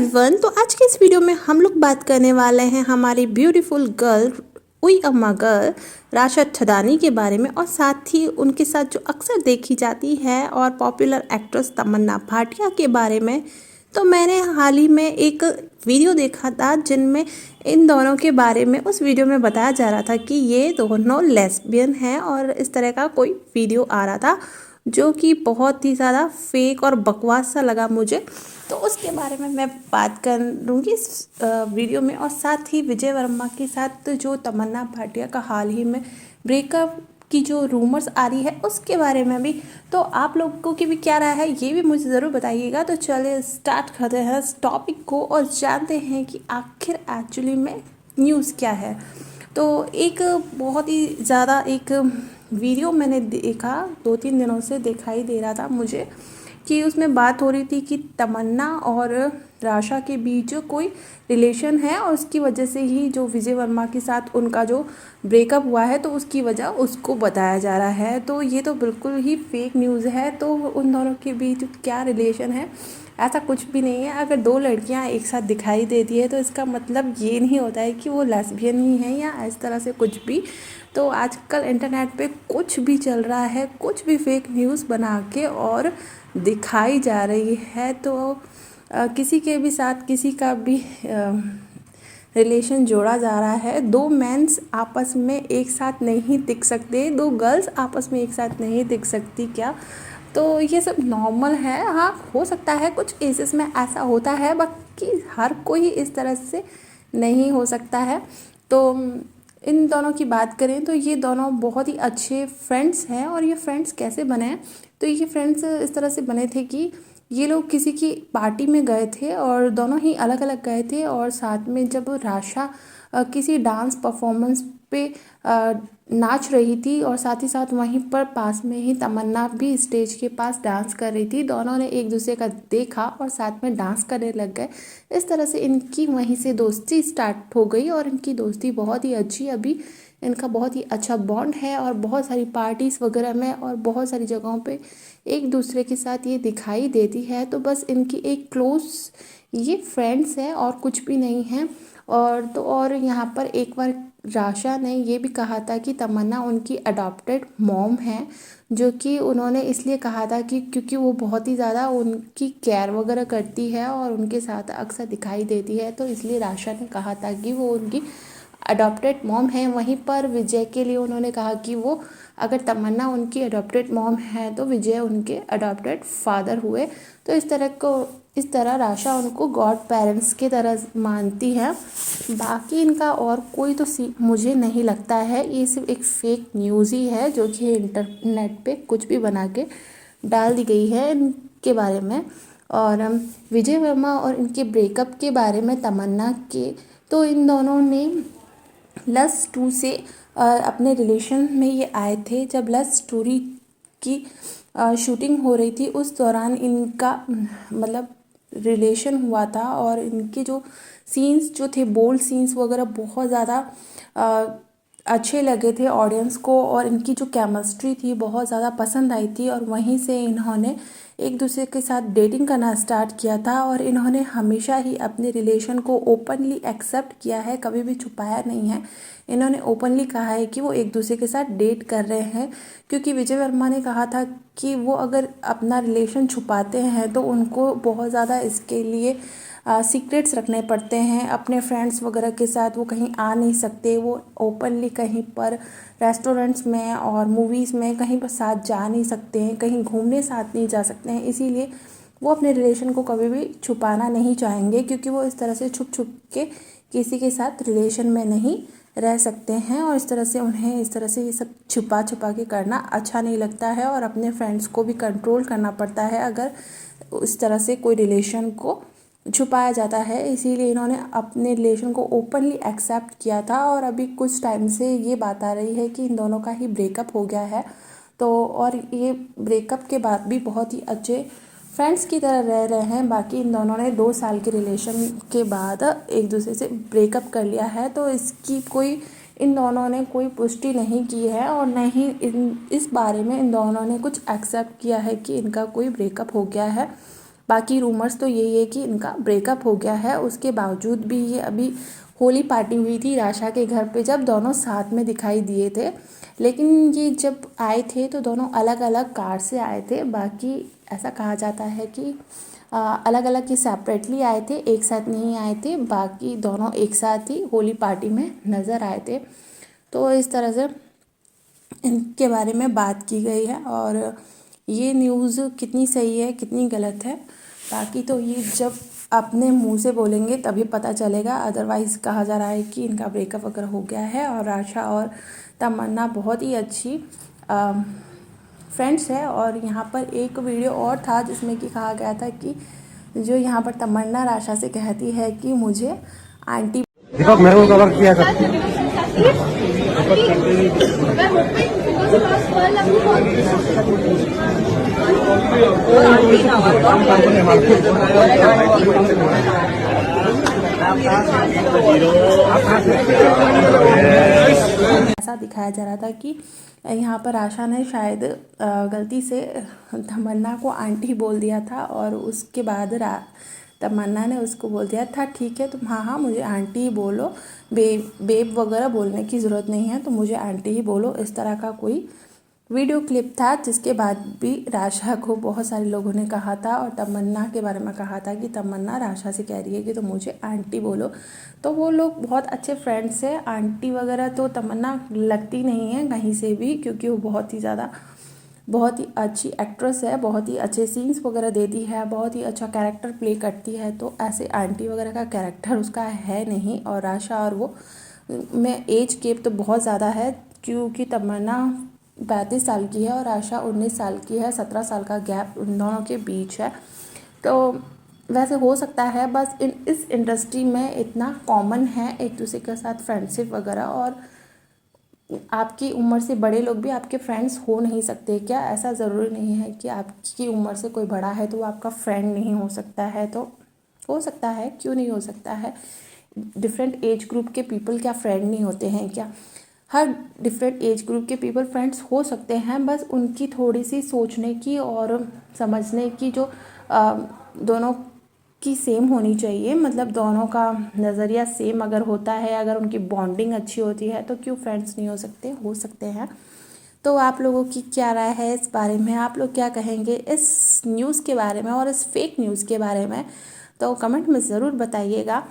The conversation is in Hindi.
एवरीवन, तो आज के इस वीडियो में हम लोग बात करने वाले हैं हमारी ब्यूटीफुल गर्ल उई अम्मा गर्ल राशा थदानी के बारे में, और साथ ही उनके साथ जो अक्सर देखी जाती है और पॉपुलर एक्ट्रेस तमन्ना भाटिया के बारे में। तो मैंने हाल ही में एक वीडियो देखा था जिनमें इन दोनों के बारे में उस वीडियो में बताया जा रहा था कि ये दोनों लेस्बियन हैं, और इस तरह का कोई वीडियो आ रहा था जो कि बहुत ही ज़्यादा फेक और बकवास सा लगा मुझे। तो उसके बारे में मैं बात करूँगी इस वीडियो में, और साथ ही विजय वर्मा के साथ जो तमन्ना भाटिया का हाल ही में ब्रेकअप की जो रूमर्स आ रही है उसके बारे में भी। तो आप लोगों की भी क्या राय है ये भी मुझे ज़रूर बताइएगा। तो चलिए स्टार्ट करते हैं इस टॉपिक को और जानते हैं कि आखिर एक्चुअली में न्यूज़ क्या है। तो एक बहुत ही ज़्यादा एक वीडियो मैंने देखा, 2-3 दिनों से दिखाई दे रहा था मुझे, कि उसमें बात हो रही थी कि तमन्ना और राशा के बीच कोई रिलेशन है, और उसकी वजह से ही जो विजय वर्मा के साथ उनका जो ब्रेकअप हुआ है तो उसकी वजह उसको बताया जा रहा है। तो ये तो बिल्कुल ही फेक न्यूज़ है। तो उन दोनों के बीच क्या रिलेशन है, ऐसा कुछ भी नहीं है। अगर दो लड़कियां एक साथ दिखाई देती है तो इसका मतलब ये नहीं होता है कि वो लेस्बियन ही हैं या इस तरह से कुछ भी। तो आजकल इंटरनेट पे कुछ भी चल रहा है, कुछ भी फेक न्यूज़ बना के और दिखाई जा रही है। तो किसी के भी साथ किसी का भी रिलेशन जोड़ा जा रहा है। दो मेंस आपस में एक साथ नहीं दिख सकते, दो गर्ल्स आपस में एक साथ नहीं दिख सकती क्या? तो ये सब नॉर्मल है। हाँ, हो सकता है कुछ केसेस में ऐसा होता है, बाकी हर कोई इस तरह से नहीं हो सकता है। तो इन दोनों की बात करें तो ये दोनों बहुत ही अच्छे फ्रेंड्स हैं। और ये फ्रेंड्स कैसे बने हैं, तो ये फ्रेंड्स इस तरह से बने थे कि ये लोग किसी की पार्टी में गए थे और दोनों ही अलग अलग गए थे, और साथ में जब राशा किसी डांस परफॉर्मेंस पे नाच रही थी, और साथ ही साथ वहीं पर पास में ही तमन्ना भी स्टेज के पास डांस कर रही थी, दोनों ने एक दूसरे का देखा और साथ में डांस करने लग गए। इस तरह से इनकी वहीं से दोस्ती स्टार्ट हो गई, और इनकी दोस्ती बहुत ही अच्छी, अभी इनका बहुत ही अच्छा बॉन्ड है, और बहुत सारी पार्टीज़ वगैरह में और बहुत सारी जगहों पे एक दूसरे के साथ ये दिखाई देती है। तो बस इनकी एक क्लोज ये फ्रेंड्स हैं और कुछ भी नहीं है। और यहाँ पर एक बार राशा ने ये भी कहा था कि तमन्ना उनकी अडॉप्टेड मॉम है, जो कि उन्होंने इसलिए कहा था कि क्योंकि वो बहुत ही ज़्यादा उनकी केयर वगैरह करती है और उनके साथ अक्सर दिखाई देती है, तो इसलिए राशा ने कहा था कि वो उनकी अडॉप्टेड मॉम है। वहीं पर विजय के लिए उन्होंने कहा कि वो अगर तमन्ना उनकी अडॉप्टेड मॉम है तो विजय उनके अडॉप्टेड फादर हुए। तो इस तरह राशा उनको गॉड पेरेंट्स की तरह मानती है। बाकी इनका और कोई तो मुझे नहीं लगता है, ये सिर्फ एक फेक न्यूज़ ही है जो कि इंटरनेट पे कुछ भी बना के डाल दी गई है इनके बारे में। और विजय वर्मा और इनके ब्रेकअप के बारे में तमन्ना के, तो इन दोनों ने लस्ट 2 से अपने रिलेशन में ये आए थे। जब लस्ट स्टोरी की शूटिंग हो रही थी उस दौरान इनका मतलब रिलेशन हुआ था, और इनके जो सीन्स जो थे, बोल्ड सीन्स वगैरह बहुत ज़्यादा अच्छे लगे थे ऑडियंस को, और इनकी जो केमिस्ट्री थी बहुत ज़्यादा पसंद आई थी। और वहीं से इन्होंने एक दूसरे के साथ डेटिंग करना स्टार्ट किया था, और इन्होंने हमेशा ही अपने रिलेशन को ओपनली एक्सेप्ट किया है, कभी भी छुपाया नहीं है। इन्होंने ओपनली कहा है कि वो एक दूसरे के साथ डेट कर रहे हैं, क्योंकि विजय वर्मा ने कहा था कि वो अगर अपना रिलेशन छुपाते हैं तो उनको बहुत ज़्यादा इसके लिए सीक्रेट्स रखने पड़ते हैं। अपने फ्रेंड्स वगैरह के साथ वो कहीं आ नहीं सकते, वो ओपनली कहीं पर रेस्टोरेंट्स में और मूवीज़ में कहीं पर साथ जा नहीं सकते हैं, कहीं घूमने साथ नहीं जा सकते हैं। इसीलिए वो अपने रिलेशन को कभी भी छुपाना नहीं चाहेंगे, क्योंकि वो इस तरह से छुप छुप के किसी के साथ रिलेशन में नहीं रह सकते हैं, और इस तरह से उन्हें इस तरह से ये सब छुपा छुपा के करना अच्छा नहीं लगता है, और अपने फ्रेंड्स को भी कंट्रोल करना पड़ता है अगर इस तरह से कोई रिलेशन को छुपाया जाता है। इसीलिए इन्होंने अपने रिलेशन को ओपनली एक्सेप्ट किया था, और अभी कुछ टाइम से ये बात आ रही है कि इन दोनों का ही ब्रेकअप हो गया है। तो और ये ब्रेकअप के बाद भी बहुत ही अच्छे फ्रेंड्स की तरह रह रहे हैं। बाकी इन दोनों ने 2 साल के रिलेशन के बाद एक दूसरे से ब्रेकअप कर लिया है, तो इसकी कोई इन दोनों ने कोई पुष्टि नहीं की है, और न ही इस बारे में इन दोनों ने कुछ एक्सेप्ट किया है कि इनका कोई ब्रेकअप हो गया है। बाकी रूमर्स तो यही है कि इनका ब्रेकअप हो गया है। उसके बावजूद भी ये अभी होली पार्टी हुई थी राशा के घर पे, जब दोनों साथ में दिखाई दिए थे, लेकिन ये जब आए थे तो दोनों अलग अलग कार से आए थे। बाकी ऐसा कहा जाता है कि अलग अलग ही सेपरेटली आए थे, एक साथ नहीं आए थे। बाकी दोनों एक साथ ही होली पार्टी में नज़र आए थे। तो इस तरह से इनके बारे में बात की गई है, और ये न्यूज़ कितनी सही है कितनी गलत है, बाकी तो ये जब अपने मुंह से बोलेंगे तभी पता चलेगा। अदरवाइज़ कहा जा रहा है कि इनका ब्रेकअप वगैरह हो गया है, और आशा और तमन्ना बहुत ही अच्छी फ्रेंड्स है। और यहाँ पर एक वीडियो और था जिसमें कि कहा गया था कि जो यहाँ पर तमन्ना राशा से कहती है कि मुझे आंटी दीपक मेरे को कवर किया कर। ऐसा दिखाया जा रहा था कि यहाँ पर आशा ने शायद गलती से तमन्ना को आंटी बोल दिया था, और उसके बाद तमन्ना ने उसको बोल दिया था ठीक है तुम हाँ हाँ मुझे आंटी ही बोलो, बेब वगैरह बोलने की ज़रूरत नहीं है, तो मुझे आंटी ही बोलो। इस तरह का कोई वीडियो क्लिप था, जिसके बाद भी राशा को बहुत सारे लोगों ने कहा था, और तमन्ना के बारे में कहा था कि तमन्ना राशा से कह रही है कि तो मुझे आंटी बोलो। तो वो लोग बहुत अच्छे फ्रेंड्स हैं। आंटी वगैरह तो तमन्ना लगती नहीं है कहीं से भी, क्योंकि वो बहुत ही अच्छी एक्ट्रेस है, बहुत ही अच्छे सीन्स वगैरह देती है, बहुत ही अच्छा कैरेक्टर प्ले करती है। तो ऐसे आंटी वगैरह का कैरेक्टर उसका है नहीं। और आशा और वो में एज गैप तो बहुत ज़्यादा है, क्योंकि तमन्ना 35 साल की है और आशा 19 साल की है। 17 साल का गैप उन दोनों के बीच है। तो वैसे हो सकता है, बस इस इंडस्ट्री में इतना कॉमन है एक दूसरे के साथ फ्रेंडशिप वगैरह, और आपकी उम्र से बड़े लोग भी आपके फ्रेंड्स हो नहीं सकते क्या? ऐसा ज़रूरी नहीं है कि आपकी उम्र से कोई बड़ा है तो वो आपका फ्रेंड नहीं हो सकता है। तो हो सकता है, क्यों नहीं हो सकता है। डिफरेंट एज ग्रुप के पीपल क्या फ्रेंड नहीं होते हैं क्या? हर डिफरेंट एज ग्रुप के पीपल फ्रेंड्स हो सकते हैं, बस उनकी थोड़ी सी सोचने की और समझने की जो दोनों की सेम होनी चाहिए। मतलब दोनों का नज़रिया सेम अगर होता है, अगर उनकी बॉन्डिंग अच्छी होती है, तो क्यों फ्रेंड्स नहीं हो सकते हैं। तो आप लोगों की क्या राय है इस बारे में? आप लोग क्या कहेंगे इस न्यूज़ के बारे में और इस फेक न्यूज़ के बारे में? तो कमेंट में ज़रूर बताइएगा।